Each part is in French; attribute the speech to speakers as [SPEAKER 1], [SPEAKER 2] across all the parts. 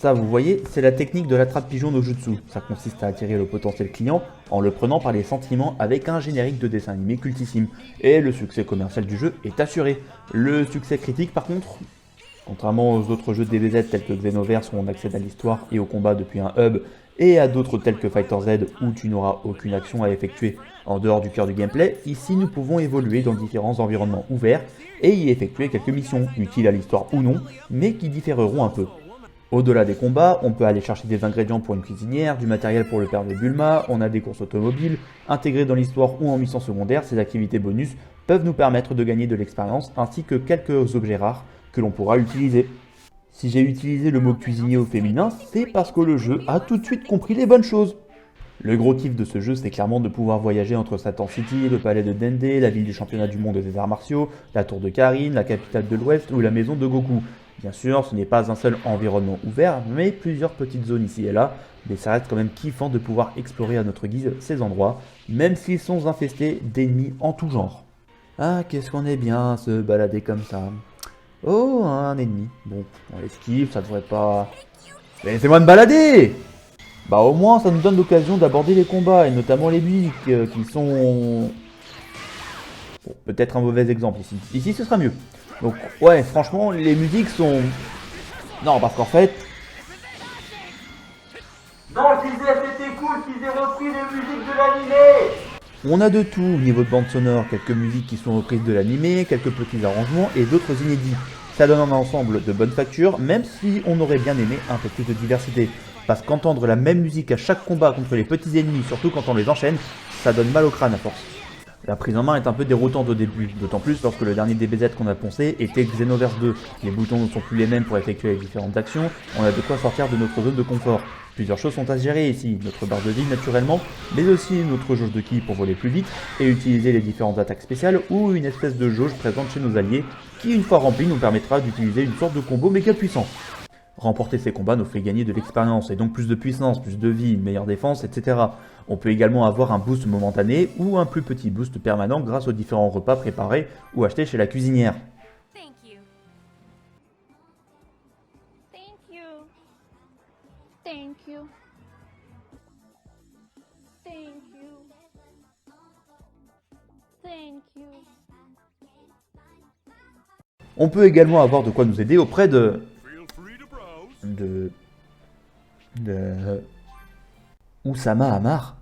[SPEAKER 1] Ça, vous voyez, c'est la technique de l'attrape-pigeon no jutsu. Ça consiste à attirer le potentiel client en le prenant par les sentiments avec un générique de dessin animé cultissime. Et le succès commercial du jeu est assuré. Le succès critique, par contre, contrairement aux autres jeux de DBZ tels que Xenoverse où on accède à l'histoire et au combat depuis un hub, et à d'autres tels que Fighter Z où tu n'auras aucune action à effectuer en dehors du cœur du gameplay, ici nous pouvons évoluer dans différents environnements ouverts et y effectuer quelques missions, utiles à l'histoire ou non, mais qui différeront un peu. Au-delà des combats, on peut aller chercher des ingrédients pour une cuisinière, du matériel pour le père de Bulma, on a des courses automobiles, intégrées dans l'histoire ou en mission secondaire, ces activités bonus peuvent nous permettre de gagner de l'expérience ainsi que quelques objets rares que l'on pourra utiliser. Si j'ai utilisé le mot cuisinier au féminin, c'est parce que le jeu a tout de suite compris les bonnes choses. Le gros kiff de ce jeu, c'est clairement de pouvoir voyager entre Satan City, le palais de Dende, la ville du championnat du monde des arts martiaux, la tour de Karin, la capitale de l'Ouest ou la maison de Goku. Bien sûr, ce n'est pas un seul environnement ouvert, mais plusieurs petites zones ici et là, mais ça reste quand même kiffant de pouvoir explorer à notre guise ces endroits, même s'ils sont infestés d'ennemis en tout genre. Ah, qu'est-ce qu'on est bien à se balader comme ça. Oh, un ennemi. Bon, on l'esquive, ça devrait pas... Mais laissez-moi me balader! Bah au moins, ça nous donne l'occasion d'aborder les combats, et notamment les musiques, qui sont... Bon, peut-être un mauvais exemple ici. Ici, ce sera mieux. Donc, ouais, franchement, les musiques sont... Non, parce qu'en fait...
[SPEAKER 2] Non, je disais, c'était cool qu'ils aient repris les musiques de l'animé.
[SPEAKER 1] On a de tout au niveau de bande sonore, quelques musiques qui sont reprises de l'animé, quelques petits arrangements et d'autres inédits. Ça donne un ensemble de bonne facture, même si on aurait bien aimé un peu plus de diversité. Parce qu'entendre la même musique à chaque combat contre les petits ennemis, surtout quand on les enchaîne, ça donne mal au crâne à force. La prise en main est un peu déroutante au début, d'autant plus lorsque le dernier DBZ qu'on a poncé était Xenoverse 2. Les boutons ne sont plus les mêmes pour effectuer les différentes actions, on a de quoi sortir de notre zone de confort. Plusieurs choses sont à gérer ici, notre barre de vie naturellement, mais aussi notre jauge de ki pour voler plus vite et utiliser les différentes attaques spéciales ou une espèce de jauge présente chez nos alliés qui une fois remplie nous permettra d'utiliser une sorte de combo méga puissant. Remporter ces combats nous fait gagner de l'expérience et donc plus de puissance, plus de vie, une meilleure défense, etc. On peut également avoir un boost momentané ou un plus petit boost permanent grâce aux différents repas préparés ou achetés chez la cuisinière.
[SPEAKER 3] Thank you. Thank you. Thank you. Thank you. Thank you.
[SPEAKER 1] On peut également avoir de quoi nous aider auprès de Oussama Hamar.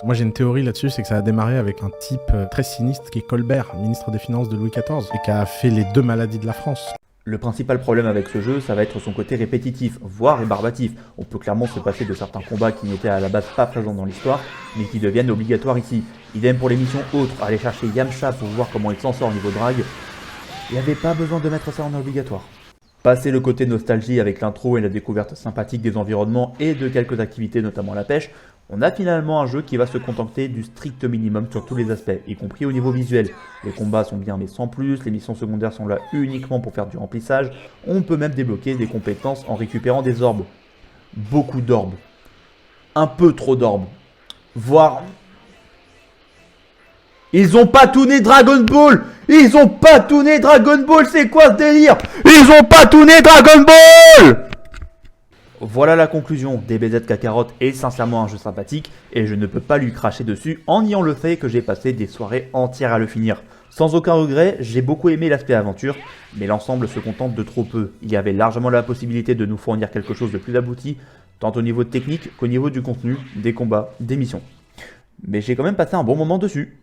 [SPEAKER 4] Moi j'ai une théorie là-dessus, c'est que ça a démarré avec un type très sinistre qui est Colbert, ministre des Finances de Louis XIV, et qui a fait les deux maladies de la France.
[SPEAKER 1] Le principal problème avec ce jeu, ça va être son côté répétitif, voire rébarbatif. On peut clairement se passer de certains combats qui n'étaient à la base pas présents dans l'histoire, mais qui deviennent obligatoires ici. Idem pour les missions autres, aller chercher Yamcha pour voir comment il s'en sort au niveau drague. Il n'y avait pas besoin de mettre ça en obligatoire. Passer le côté nostalgie avec l'intro et la découverte sympathique des environnements et de quelques activités, notamment la pêche, on a finalement un jeu qui va se contenter du strict minimum sur tous les aspects, y compris au niveau visuel. Les combats sont bien mais sans plus, les missions secondaires sont là uniquement pour faire du remplissage, on peut même débloquer des compétences en récupérant des orbes. Beaucoup d'orbes. Un peu trop d'orbes. Voire... Ils ont pas tuné Dragon Ball! Ils ont pas tuné Dragon Ball, c'est quoi ce délire? Ils ont pas tuné Dragon Ball! Voilà la conclusion. DBZ Kakarot est sincèrement un jeu sympathique et je ne peux pas lui cracher dessus en niant le fait que j'ai passé des soirées entières à le finir. Sans aucun regret, j'ai beaucoup aimé l'aspect aventure, mais l'ensemble se contente de trop peu. Il y avait largement la possibilité de nous fournir quelque chose de plus abouti, tant au niveau technique qu'au niveau du contenu, des combats, des missions. Mais j'ai quand même passé un bon moment dessus.